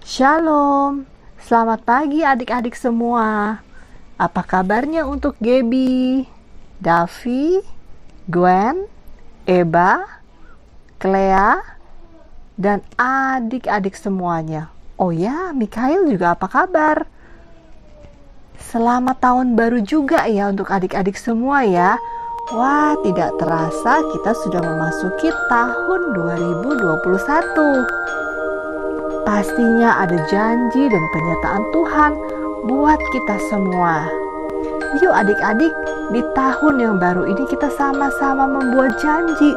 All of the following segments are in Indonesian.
Shalom, selamat pagi adik-adik semua. Apa kabarnya untuk Gaby, Davi, Gwen, Eba, Clea, dan adik-adik semuanya? Oh ya, Mikhail juga apa kabar? Selamat tahun baru juga ya untuk adik-adik semua ya. Wah, tidak terasa kita sudah memasuki tahun 2021. Pastinya ada janji dan penyertaan Tuhan buat kita semua. Yuk adik-adik, di tahun yang baru ini kita sama-sama membuat janji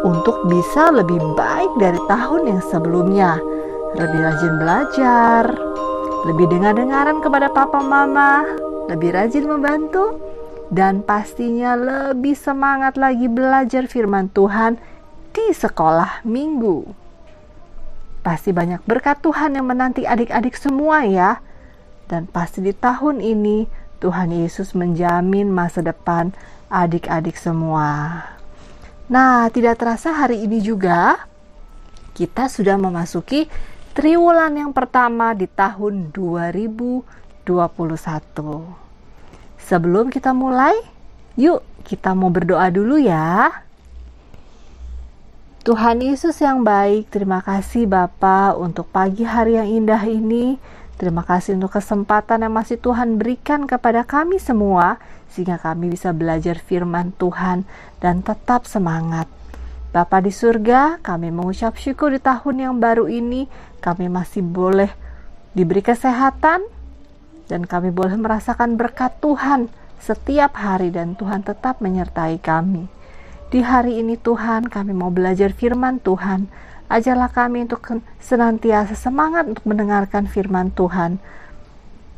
untuk bisa lebih baik dari tahun yang sebelumnya. Lebih rajin belajar, lebih dengar-dengaran kepada papa mama, lebih rajin membantu, dan pastinya lebih semangat lagi belajar firman Tuhan di sekolah minggu. Pasti banyak berkat Tuhan yang menanti adik-adik semua ya. Dan pasti di tahun ini Tuhan Yesus menjamin masa depan adik-adik semua. Nah, tidak terasa hari ini juga kita sudah memasuki triwulan yang pertama di tahun 2021. Sebelum kita mulai, yuk kita mau berdoa dulu ya. Tuhan Yesus yang baik, terima kasih Bapa untuk pagi hari yang indah ini. Terima kasih untuk kesempatan yang masih Tuhan berikan kepada kami semua, sehingga kami bisa belajar firman Tuhan dan tetap semangat. Bapa di surga, kami mengucap syukur di tahun yang baru ini, kami masih boleh diberi kesehatan, dan kami boleh merasakan berkat Tuhan setiap hari, dan Tuhan tetap menyertai kami. Di hari ini Tuhan, kami mau belajar firman Tuhan. Ajarlah kami untuk senantiasa semangat untuk mendengarkan firman Tuhan.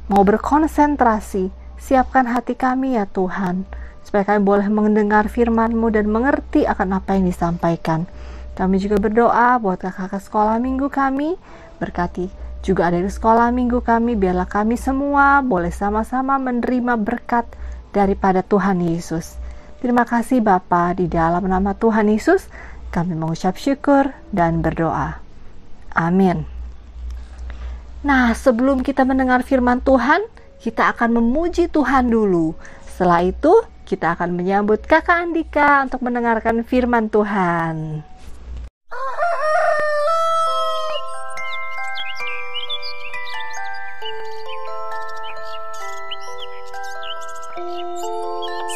Mau berkonsentrasi, siapkan hati kami ya Tuhan, supaya kami boleh mendengar firman-Mu dan mengerti akan apa yang disampaikan. Kami juga berdoa buat kakak-kakak sekolah minggu kami, berkati juga ada di sekolah minggu kami, biarlah kami semua boleh sama-sama menerima berkat daripada Tuhan Yesus. Terima kasih Bapa, di dalam nama Tuhan Yesus kami mengucap syukur dan berdoa. Amin. Nah, sebelum kita mendengar firman Tuhan, kita akan memuji Tuhan dulu. Setelah itu, kita akan menyambut Kakak Andika untuk mendengarkan firman Tuhan.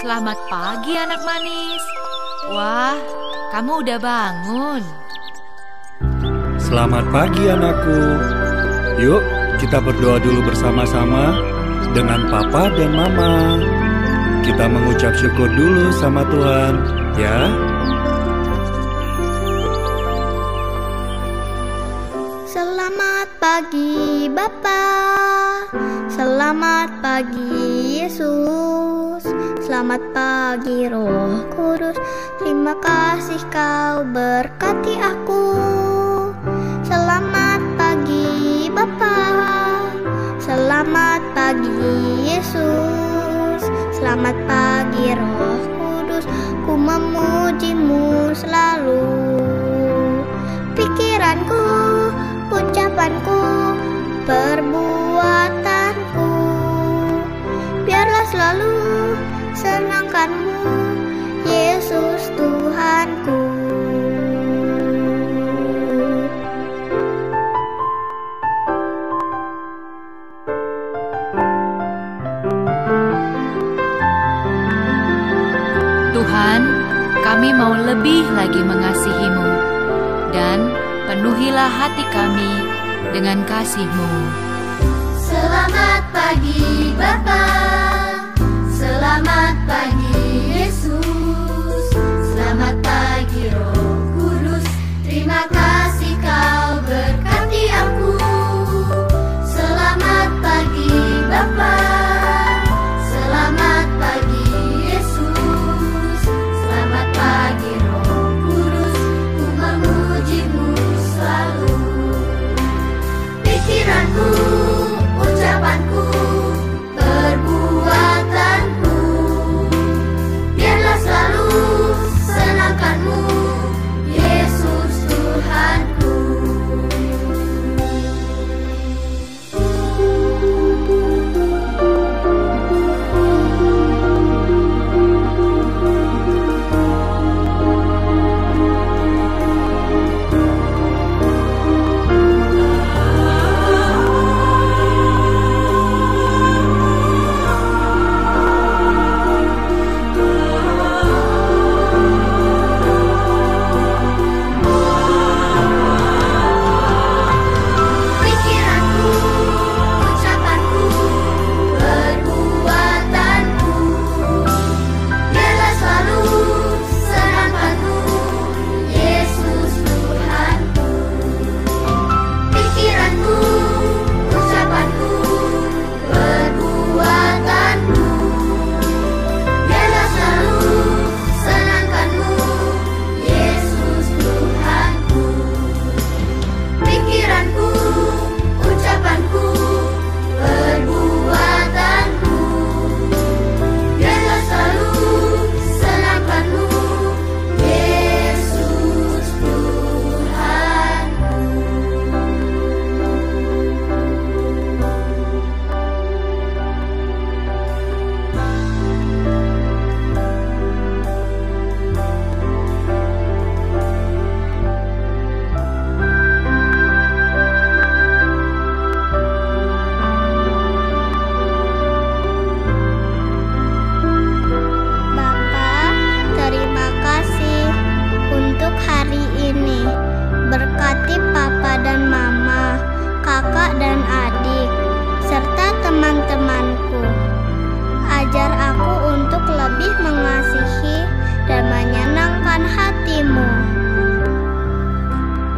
Selamat pagi anak manis. Wah, kamu udah bangun. Selamat pagi anakku. Yuk kita berdoa dulu bersama-sama dengan papa dan mama. Kita mengucap syukur dulu sama Tuhan, ya. Selamat pagi Bapa. Selamat pagi Yesus. Selamat pagi Roh Kudus, terima kasih Kau berkati aku. Selamat pagi Bapa, selamat pagi Yesus. Selamat pagi Roh Kudus, ku memuji-Mu selalu. Pikiranku, ucapanku, perbuatanku, biarlah selalu senangkan-Mu, Yesus Tuhanku. Tuhan, kami mau lebih lagi mengasihi-Mu, dan penuhilah hati kami dengan kasih-Mu. Selamat pagi Bapa, selamat pagi Yesus, selamat pagi Roh Kudus, terima kasih Kau berkati aku. Selamat pagi Bapa, selamat pagi Yesus, selamat pagi Roh Kudus, ku memuji-Mu selalu. Pikiranku, ucapanku, perbuatanku, biarlah selalu senangkan-Mu, Yesus Tuhan.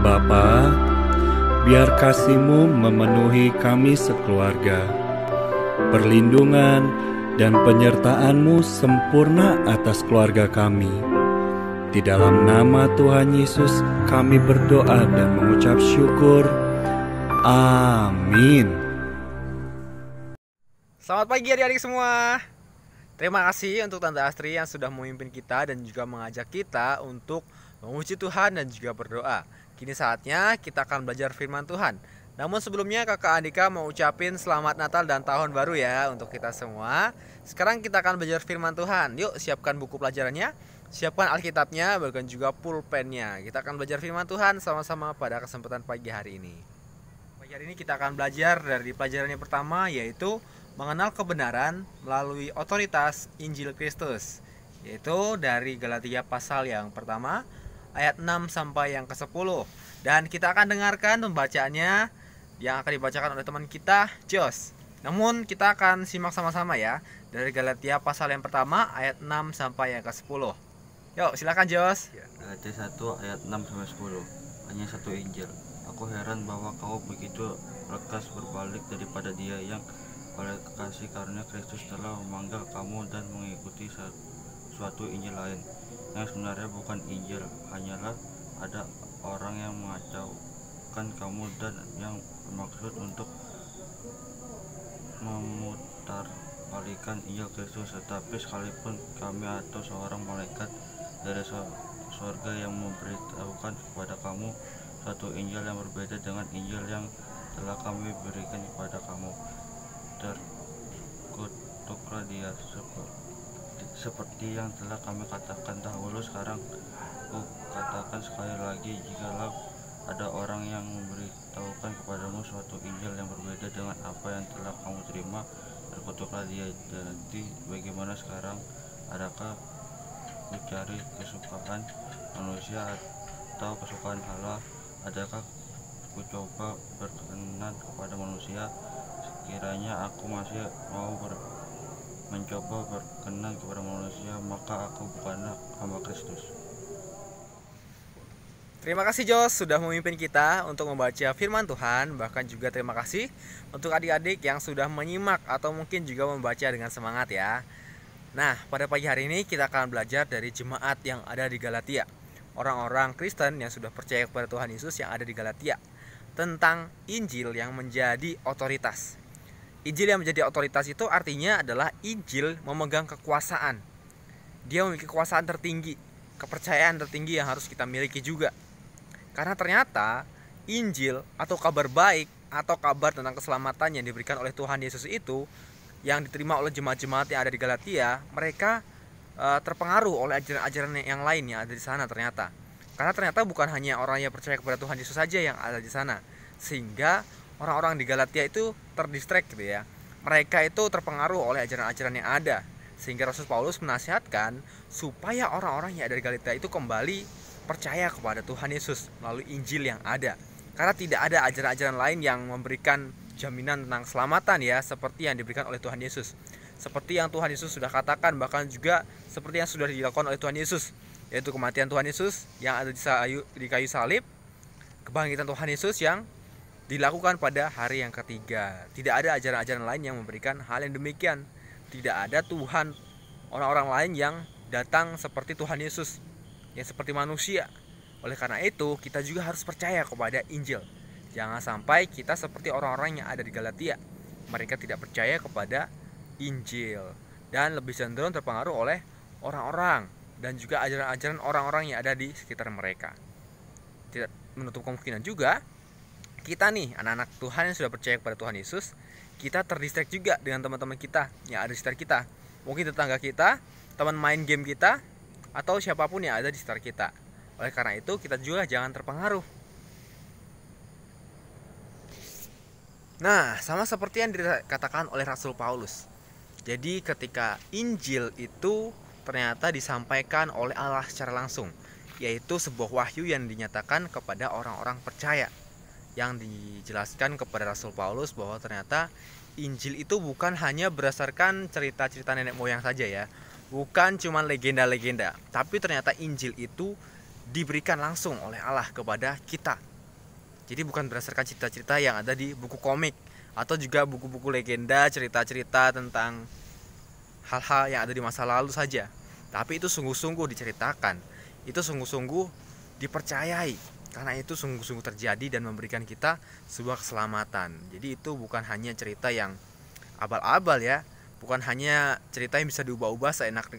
Bapa, biar kasih-Mu memenuhi kami sekeluarga. Perlindungan dan penyertaan-Mu sempurna atas keluarga kami. Di dalam nama Tuhan Yesus kami berdoa dan mengucap syukur. Amin. Selamat pagi adik-adik semua. Terima kasih untuk Tante Astri yang sudah memimpin kita dan juga mengajak kita untuk memuji Tuhan dan juga berdoa. Kini saatnya kita akan belajar firman Tuhan. Namun sebelumnya Kakak Andika mau ucapin selamat Natal dan Tahun Baru ya untuk kita semua. Sekarang kita akan belajar firman Tuhan. Yuk siapkan buku pelajarannya, siapkan Alkitabnya, bahkan juga pulpennya. Kita akan belajar firman Tuhan sama-sama pada kesempatan pagi hari ini. Pagi hari ini kita akan belajar dari pelajaran yang pertama, yaitu mengenal kebenaran melalui otoritas Injil Kristus, yaitu dari Galatia pasal yang pertama ayat 6 sampai yang ke-10. Dan kita akan dengarkan pembacaannya yang akan dibacakan oleh teman kita, Jos. Namun kita akan simak sama-sama ya, dari Galatia pasal yang pertama ayat 6 sampai yang ke-10. Yuk silakan Jos. Galatia 1 ayat 6 sampai 10. Hanya satu Injil. Aku heran bahwa kamu begitu lekas berbalik daripada Dia yang oleh kasih karunia Kristus telah memanggil kamu dan mengikuti suatu Injil lain yang sebenarnya bukan Injil, hanyalah ada orang yang mengacaukan kamu dan yang bermaksud untuk memutarbalikkan Injil Kristus. Tetapi sekalipun kami atau seorang malaikat dari surga yang memberitahukan kepada kamu satu Injil yang berbeda dengan Injil yang telah kami berikan kepada kamu, terkutuklah dia. Seperti yang telah kami katakan dahulu, sekarang ku katakan sekali lagi, jikalau ada orang yang memberitahukan kepadamu suatu Injil yang berbeda dengan apa yang telah kamu terima, terkutuklah dia. Jadi bagaimana sekarang? Adakah ku cari kesukaan manusia atau kesukaan Allah? Adakah ku coba berkenan kepada manusia? Sekiranya aku masih mau mencoba berkenan kepada manusia, maka aku bukanlah hamba Kristus. Terima kasih Jos sudah memimpin kita untuk membaca firman Tuhan. Bahkan juga terima kasih untuk adik-adik yang sudah menyimak atau mungkin juga membaca dengan semangat ya. Nah, pada pagi hari ini kita akan belajar dari jemaat yang ada di Galatia, orang-orang Kristen yang sudah percaya kepada Tuhan Yesus yang ada di Galatia, tentang Injil yang menjadi otoritas. Injil yang menjadi otoritas itu artinya adalah Injil memegang kekuasaan. Dia memiliki kekuasaan tertinggi, kepercayaan tertinggi yang harus kita miliki juga. Karena ternyata Injil atau kabar baik atau kabar tentang keselamatan yang diberikan oleh Tuhan Yesus itu, yang diterima oleh jemaat-jemaat yang ada di Galatia, mereka terpengaruh oleh ajaran-ajaran yang lain yang ada di sana ternyata. Karena ternyata bukan hanya orang yang percaya kepada Tuhan Yesus saja yang ada di sana, sehingga orang-orang di Galatia itu terdistract gitu ya. Mereka itu terpengaruh oleh ajaran-ajaran yang ada, sehingga Rasul Paulus menasihatkan supaya orang-orang yang ada di Galatia itu kembali percaya kepada Tuhan Yesus melalui Injil yang ada. Karena tidak ada ajaran-ajaran lain yang memberikan jaminan tentang keselamatan ya, seperti yang diberikan oleh Tuhan Yesus. Seperti yang Tuhan Yesus sudah katakan, bahkan juga seperti yang sudah dilakukan oleh Tuhan Yesus, yaitu kematian Tuhan Yesus yang ada di kayu salib, kebangkitan Tuhan Yesus yang dilakukan pada hari yang ketiga. Tidak ada ajaran-ajaran lain yang memberikan hal yang demikian. Tidak ada Tuhan orang-orang lain yang datang seperti Tuhan Yesus, yang seperti manusia. Oleh karena itu kita juga harus percaya kepada Injil. Jangan sampai kita seperti orang-orang yang ada di Galatia. Mereka tidak percaya kepada Injil dan lebih cenderung terpengaruh oleh orang-orang dan juga ajaran-ajaran orang-orang yang ada di sekitar mereka. Tidak menutup kemungkinan juga kita nih, anak-anak Tuhan yang sudah percaya kepada Tuhan Yesus, kita terdistract juga dengan teman-teman kita yang ada di sekitar kita. Mungkin tetangga kita, teman main game kita, atau siapapun yang ada di sekitar kita. Oleh karena itu, kita juga jangan terpengaruh. Nah, sama seperti yang dikatakan oleh Rasul Paulus. Jadi ketika Injil itu ternyata disampaikan oleh Allah secara langsung, yaitu sebuah wahyu yang dinyatakan kepada orang-orang percaya, yang dijelaskan kepada Rasul Paulus bahwa ternyata Injil itu bukan hanya berdasarkan cerita-cerita nenek moyang saja ya, bukan cuma legenda-legenda, tapi ternyata Injil itu diberikan langsung oleh Allah kepada kita Jadi bukan berdasarkan cerita-cerita yang ada di buku komik atau juga buku-buku legenda, cerita-cerita tentang hal-hal yang ada di masa lalu saja. Tapi itu sungguh-sungguh diceritakan, itu sungguh-sungguh dipercayai, karena itu sungguh-sungguh terjadi dan memberikan kita sebuah keselamatan. Jadi itu bukan hanya cerita yang abal-abal ya, bukan hanya cerita yang bisa diubah-ubah seenak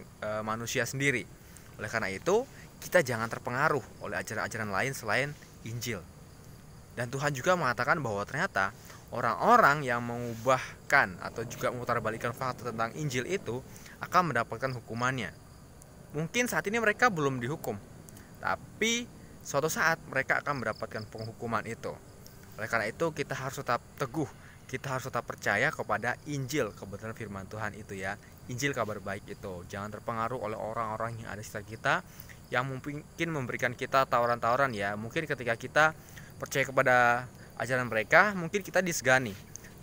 manusia sendiri. Oleh karena itu, kita jangan terpengaruh oleh ajaran-ajaran lain selain Injil. Dan Tuhan juga mengatakan bahwa ternyata orang-orang yang mengubahkan atau juga memutarbalikkan fakta tentang Injil itu akan mendapatkan hukumannya. Mungkin saat ini mereka belum dihukum, tapi suatu saat mereka akan mendapatkan penghukuman itu. Oleh karena itu kita harus tetap teguh, kita harus tetap percaya kepada Injil, kebenaran firman Tuhan itu ya, Injil kabar baik itu. Jangan terpengaruh oleh orang-orang yang ada di sekitar kita yang mungkin memberikan kita tawaran-tawaran ya. Mungkin ketika kita percaya kepada ajaran mereka, mungkin kita disegani,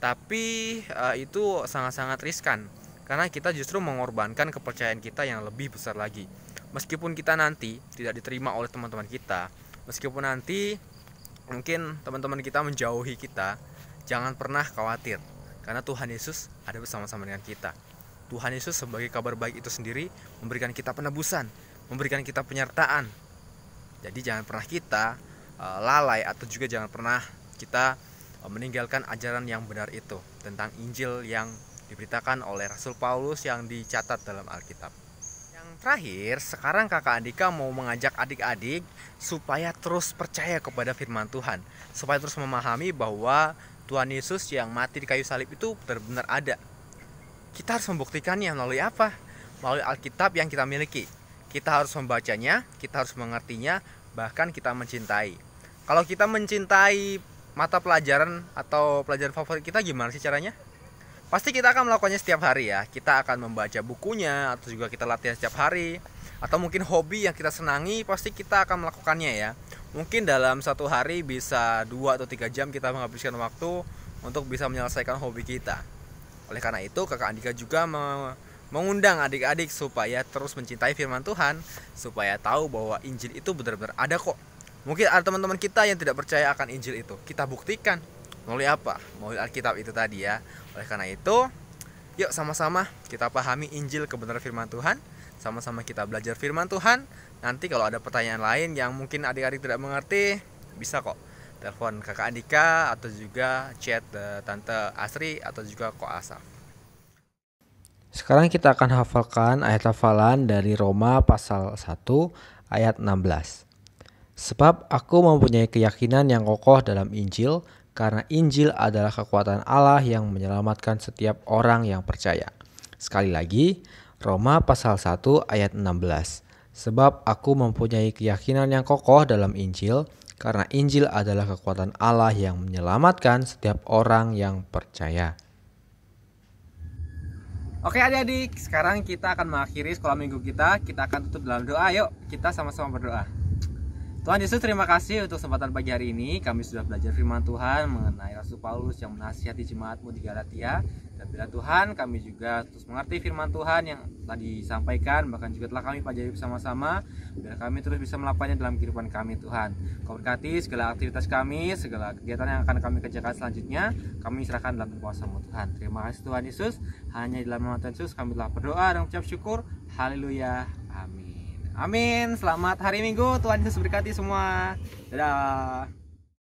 tapi itu sangat-sangat riskan, karena kita justru mengorbankan kepercayaan kita yang lebih besar lagi. Meskipun kita nanti tidak diterima oleh teman-teman kita, meskipun nanti mungkin teman-teman kita menjauhi kita, jangan pernah khawatir, karena Tuhan Yesus ada bersama-sama dengan kita. Tuhan Yesus sebagai kabar baik itu sendiri memberikan kita penebusan, memberikan kita penyertaan. Jadi jangan pernah kita lalai, atau juga jangan pernah kita meninggalkan ajaran yang benar itu tentang Injil yang diberitakan oleh Rasul Paulus yang dicatat dalam Alkitab. Yang terakhir, sekarang Kakak Andika mau mengajak adik-adik supaya terus percaya kepada firman Tuhan, supaya terus memahami bahwa Tuhan Yesus yang mati di kayu salib itu benar-benar ada. Kita harus membuktikannya melalui apa? Melalui Alkitab yang kita miliki. Kita harus membacanya, kita harus mengertinya, bahkan kita mencintai. Kalau kita mencintai mata pelajaran atau pelajaran favorit kita, gimana sih caranya? Pasti kita akan melakukannya setiap hari ya. Kita akan membaca bukunya, atau juga kita latihan setiap hari. Atau mungkin hobi yang kita senangi, pasti kita akan melakukannya ya. Mungkin dalam satu hari bisa 2 atau 3 jam kita menghabiskan waktu untuk bisa menyelesaikan hobi kita. Oleh karena itu, Kakak Andika juga mengundang adik-adik supaya terus mencintai firman Tuhan, supaya tahu bahwa Injil itu benar-benar ada kok. Mungkin ada teman-teman kita yang tidak percaya akan Injil itu. Kita buktikan melalui apa? Melalui Alkitab itu tadi ya. Oleh karena itu, yuk sama-sama kita pahami Injil, kebenaran firman Tuhan. Sama-sama kita belajar firman Tuhan. Nanti kalau ada pertanyaan lain yang mungkin adik-adik tidak mengerti, bisa kok telepon Kakak Andika, atau juga chat Tante Asri, atau juga Ko Asaf. Sekarang kita akan hafalkan ayat hafalan dari Roma pasal 1 ayat 16. Sebab aku mempunyai keyakinan yang kokoh dalam Injil, karena Injil adalah kekuatan Allah yang menyelamatkan setiap orang yang percaya. Sekali lagi, Roma pasal 1 ayat 16. Sebab aku mempunyai keyakinan yang kokoh dalam Injil, karena Injil adalah kekuatan Allah yang menyelamatkan setiap orang yang percaya. Oke adik-adik, sekarang kita akan mengakhiri sekolah minggu kita. Kita akan tutup dalam doa. Yuk kita sama-sama berdoa. Tuhan Yesus, terima kasih untuk kesempatan pagi hari ini. Kami sudah belajar firman Tuhan mengenai Rasul Paulus yang menasihati jemaatmu di Galatia. Dan bila Tuhan, kami juga terus mengerti firman Tuhan yang telah disampaikan, bahkan juga telah kami pelajari bersama-sama. Biar kami terus bisa melakukannya dalam kehidupan kami, Tuhan. Kau berkati segala aktivitas kami, segala kegiatan yang akan kami kerjakan selanjutnya. Kami serahkan dalam kuasa-Mu, Tuhan. Terima kasih Tuhan Yesus. Hanya di dalam nama Tuhan Yesus kami telah berdoa dan mengucap syukur. Haleluya. Amin. Amin. Selamat hari Minggu. Tuhan Yesus berkati semua. Dadah.